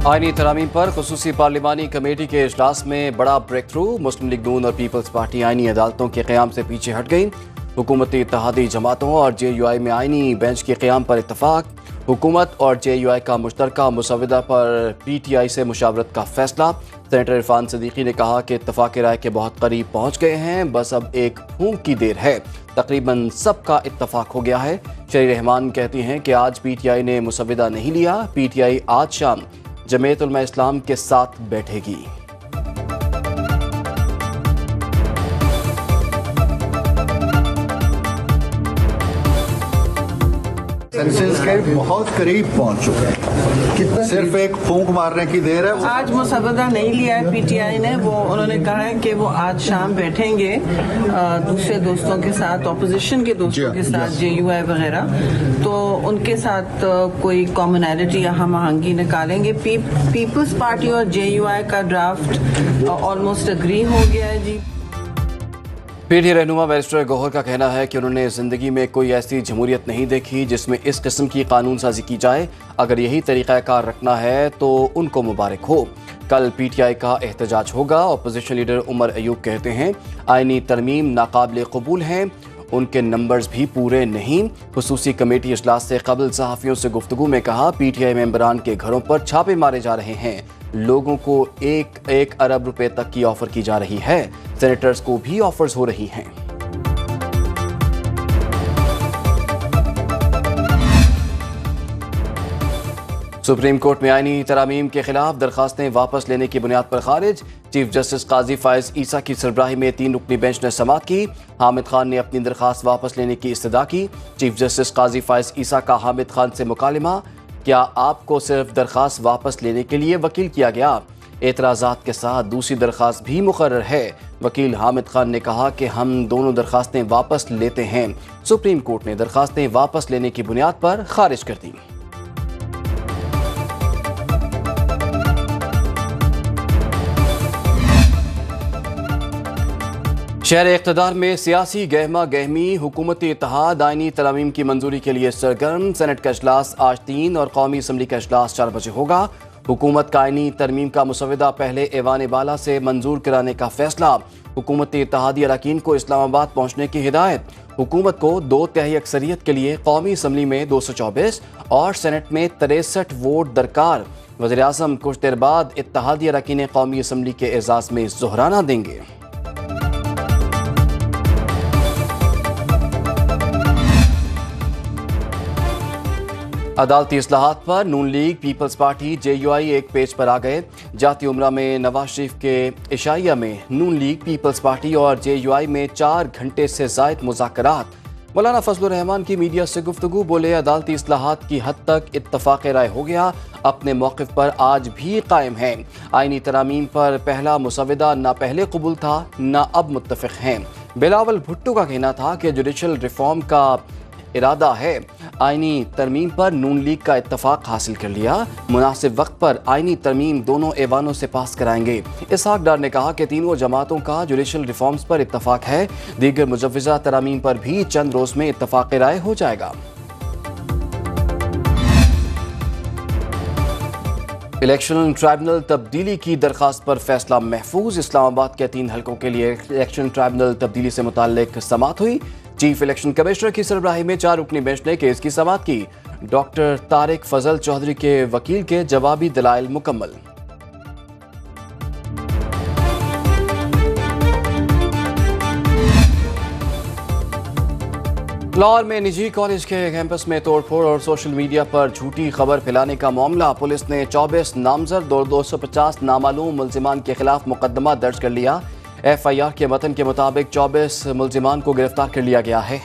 आईनी तरामीम पर खुसूसी पार्लिमानी कमेटी के इजलास में बड़ा ब्रेक थ्रू। मुस्लिम लीग नून और पीपल्स पार्टी आईनी अदालतों के क़याम से पीछे हट गई। हुकूमती इत्तेहादी जमातों और JUI में आईनी बेंच के क़याम पर इत्तफाक। हुकूमत और JUI का मुश्तरका मुसवदा पर PTI से मुशावरत का फैसला। सेनेटर इरफान सिद्दीकी ने कहा कि इत्तफाक राय के बहुत करीब पहुँच गए हैं, बस अब एक फूंक की देर है। तकरीबन सबका इत्तफाक हो गया है। शरी रहमान कहती हैं कि आज PTI ने मुसवदा नहीं लिया। PTI आज शाम जमीयत उलमा इस्लाम के साथ बैठेगी। सेंसेस के बहुत करीब पहुंच चुके हैं, सिर्फ एक फूंक मारने की देर है। आज मुसवदा नहीं लिया है PTI ने। उन्होंने कहा है कि वो आज शाम बैठेंगे दूसरे दोस्तों के साथ, ऑपोजिशन के दोस्तों के साथ, JUI वगैरह, तो उनके साथ कोई कॉमनैलिटी या हम आहंगी निकालेंगे। पीपल्स पार्टी और JUI का ड्राफ्ट ऑलमोस्ट अग्री हो गया है जी। PTI रहनुमा बैरिस्टर गौहर का कहना है कि उन्होंने ज़िंदगी में कोई ऐसी जमहूरियत नहीं देखी जिसमें इस किस्म की कानून साजी की जाए। अगर यही तरीक़ाकार रखना है तो उनको मुबारक हो। कल PTI का एहतजाज होगा। अपोजिशन लीडर उमर अयूब कहते हैं आईनी तरमीम नाकाबिल कबूल हैं, उनके नंबर्स भी पूरे नहीं। खुसूसी कमेटी इजलास से कबल सहाफ़ियों से गुफ्तगू में कहा PTI मेंबरान के घरों पर छापे मारे जा रहे हैं। लोगों को 1 अरब रुपए तक की ऑफर की जा रही है। सेनेटर्स को भी ऑफर्स हो रही हैं। सुप्रीम कोर्ट में आईनी तरामीम के खिलाफ दरखास्तें वापस लेने की बुनियाद पर खारिज। चीफ जस्टिस काजी फायज ईसा की सरबराही में 3 रुकनी बेंच ने समाअत की। हामिद खान ने अपनी दरखास्त वापस लेने की इस्तदा की। चीफ जस्टिस काजी फायज ईसा का हामिद खान से मुकालिमा, क्या आपको सिर्फ दरखास्त वापस लेने के लिए वकील किया गया? एतराज़ात के साथ दूसरी दरखास्त भी मुकर्रर है। वकील हामिद खान ने कहा कि हम दोनों दरखास्तें वापस लेते हैं। सुप्रीम कोर्ट ने दरखास्तें वापस लेने की बुनियाद पर खारिज कर दी। शहर इक़्तिदार में सियासी गहमा गहमी। हुकूमती इत्तेहाद आईनी तरामीम की मंजूरी के लिए सरगर्म। सेनेट का इजलास आज 3 और कौमी असम्बली का इजलास 4 बजे होगा। हुकूमत का आईनी तरमीम का मुसवदा पहले ऐवान बाला से मंजूर कराने का फैसला। हुकूमती इत्तेहादी अरकान को इस्लामाबाद पहुँचने की हिदायत। हुकूमत को 2/3 अक्सरियत के लिए कौमी असम्बली में 224 और सेनेट में 63 वोट दरकार। वज़ीर आज़म कुछ देर बाद इत्तेहादी अरकान कौमी असम्बली के एजाज़ में ज़ोहराना देंगे। अदालती इस्लाहात पर नून लीग, पीपल्स पार्टी, JUI एक पेज पर आ गए। जाती उमरा में नवाज शरीफ के इशाइया में नून लीग, पीपल्स पार्टी और JUI में 4 घंटे से ज़ायद मुज़ाकरात। मौलाना फजलुर रहमान की मीडिया से गुफ्तगू, बोले अदालती इस्लाहात की हद तक इत्तफाक़ राय हो गया, अपने मौक़िफ़ पर आज भी कायम है। आईनी तरामीम पर पहला मुसवदा ना पहले कबूल था ना अब मुत्तफ़िक़ हैं। बिलावल भुट्टो का कहना था कि जुडिशल रिफॉर्म का इरादा है। आईनी तरमीम पर नून लीग का इत्तफाक हासिल कर लिया। मुनासिब वक्त पर आईनी तरमीम दोनों ऐवानों से पास कराएंगे। इसहाक डार ने कहा कि तीनों जमातों का जुडिशल रिफॉर्म्स पर इत्तफाक है। दीगर मुजव्वज़ा तरमीम पर भी चंद रोज में इत्तफाक राय हो जाएगा। इलेक्शन ट्राइब्यूनल तब्दीली की दरखास्त पर फैसला महफूज। इस्लामाबाद के 3 हलकों के लिए इलेक्शन ट्राइब्यूनल तब्दीली से मुताल्लिक समाअत हुई। चीफ इलेक्शन कमिश्नर की सरबराही में 4 रुकनी बेंच ने केस की समाअत की। डॉक्टर तारिक फजल चौधरी के वकील के जवाबी दलाइल मुकम्मल। लाहौर में निजी कॉलेज के कैंपस में तोड़फोड़ और सोशल मीडिया पर झूठी खबर फैलाने का मामला। पुलिस ने 24 नामजद और 250 नामालूम मुल्जिमान के खिलाफ मुकदमा दर्ज कर लिया। FIR के मतन के मुताबिक 24 मुल्जिमान को गिरफ्तार कर लिया गया है।